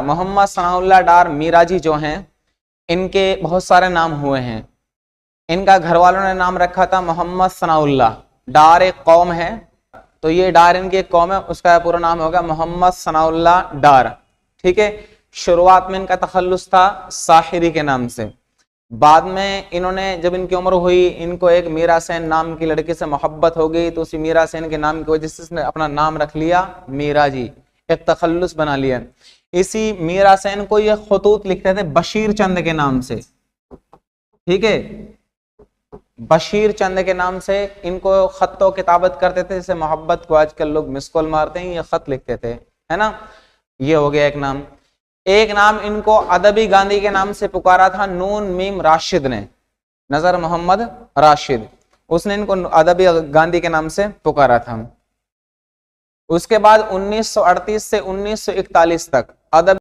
मोहम्मद सनाउल्लाह डार मीराजी जो हैं, इनके बहुत सारे नाम हुए हैं। इनका घर वालों ने नाम रखा था मोहम्मद सनाउल्लाह। डार एक कौम है, तो ये डार इनकी एक कौम है, उसका पूरा नाम होगा मोहम्मद सनाउल्लाह डार। ठीक है। शुरुआत में इनका तखल्लुस था साहिरी के नाम से। बाद में इन्होंने, जब इनकी उम्र हुई, इनको एक मीरा सेन नाम की लड़की से मोहब्बत हो गई, तो उसी मीरा सेन के नाम की वजह से इसने अपना नाम रख लिया मीराजी, एक तखल्लुस बना लिया। इसी मीरा सेन को ये खतूत लिखते थे बशीर चंद के नाम से। ठीक है, बशीर चंद के नाम से इनको खत व किताबत करते थे, जैसे मोहब्बत को आजकल लोग मिस कॉल मारते हैं, ये खत लिखते थे, है ना। ये हो गया एक नाम। एक नाम इनको अदबी गांधी के नाम से पुकारा था नून मीम राशिद ने, नजर मोहम्मद राशिद, उसने इनको अदबी गांधी के नाम से पुकारा था। उसके बाद 1938 से 1941 तक अदब